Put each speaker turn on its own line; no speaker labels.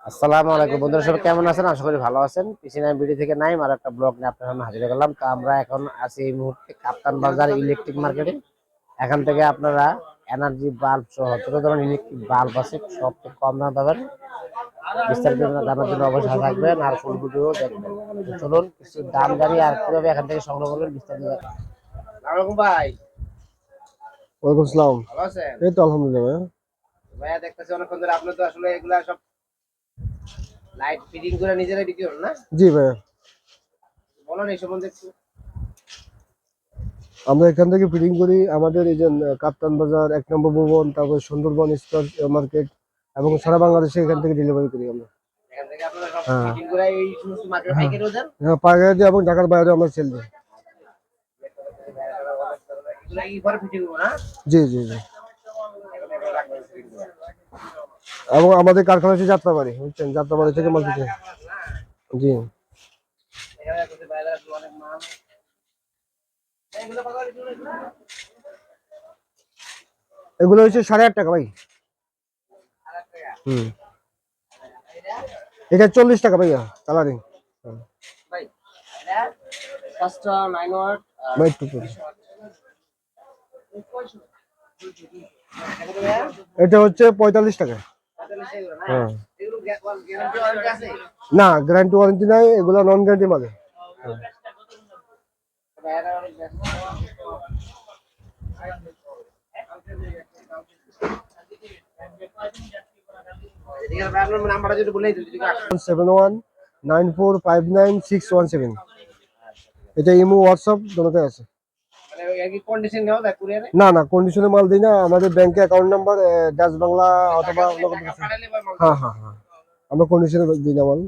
আসসালামু আলাইকুম বন্ধুরা, সবাই কেমন আছেন? আশা করি ভালো আছেন। পিছনে ভিডিও থেকে নাইম আর একটা ব্লগ নিয়ে আপনার সামনে হাজির হয়ে গেলাম। তো আমরা এখন আছি এই মুহূর্তে কাপ্তান বাজার ইলেকট্রিক মার্কেটে। এখান থেকে আপনারা এনার্জি বাল্ব সহ যত ধরনের ইলেকট্রিক বাল্ব আছে সবচেয়ে কম দামে পাবেন। বিস্তারিত জানার জন্য অবশ্যই থাকবেন আর ফুল ভিডিও দেখবেন। চলুন কিছু দাম জানি আর কিভাবে এখান থেকে সংগ্রহ করবেন বিস্তারিত জানাবেন। আসসালামু আলাইকুম ভাই।
ওয়ালাইকুম আসসালাম।
ভালো আছেন?
এই তো আলহামদুলিল্লাহ ভাইয়া।
ভাইয়া দেখতেছি অনেকক্ষণ ধরে আপনি তো আসলে এগুলা সব লাইট ফিটিং করে নিজেরাই বিক্রি করেন না?
জি ভাইয়া,
বলেন এই সম্বন্ধে একটু।
আমরা এখান থেকে ফিটিং করি। আমাদের এই যে কাপ্তান বাজার 1 নম্বর ভবন, তারপর সুন্দরবন স্টার মার্কেট এবং সারা বাংলাদেশে এখান থেকে ডেলিভারি করি আমরা।
এখান থেকে আপনারা সব
হ্যাঁ
ফিটিং করে এই সমস্ত মার্কেট
হ্যাঁ
পাইকারিও দেন?
হ্যাঁ, পাইকারি দিয়ে এবং ঢাকার বাইরে আমরা সেল দিই।
এগুলা কি ঘরে ফিটিং করবো না?
জি জি জি। এবং আমাদের কারখানা হচ্ছে যাত্রাবাড়ি, বুঝছেন, যাত্রাবাড়ি থেকে মাল ফিটিং। জি,
এখানে দেখতেছি বাইরে আসলে অনেক মাল। এগুলো কত করে কিলো এগুলো?
এগুলো হচ্ছে 8.5 টাকা ভাই।
8 টাকা।
হুম, এটা 40 টাকা ভাইয়া কালারিং।
ভাই এটা পাঁচটা 9 ওয়াট আর
ভাই একটু তো।
কত ভাইয়া?
এটা হচ্ছে 45 টাকা।
45 এগুলো না?
হ্যাঁ,
এগুলো গ্যারান্টি ওয়ারেন্টি আছে?
না গ্যারান্টি ওয়ারেন্টি নাই, এগুলো নন গ্যারান্টি মালে। হ্যাঁ।
ভাইয়ারা অনেক ব্যস্ত। ঠিক আছে ভাই, আপনার নাম্বারটা যদি বলেই দিন যদি কেউ আসে।
7194596117। এটা ইমো হোয়াটসঅ্যাপ দুটোতে আছে।
মানে এর কি কন্ডিশন নেওয়া যায় কুরিয়ারে?
না না, কন্ডিশনে মাল দিই না। আমাদের ব্যাংকে অ্যাকাউন্ট নাম্বার ডাচ বাংলা অথবা অন্য কোনো কিছু।
টাকা পাঠালে বা মাল
হ্যাঁ হ্যাঁ হ্যাঁ, আমরা কন্ডিশনে দিই না মাল।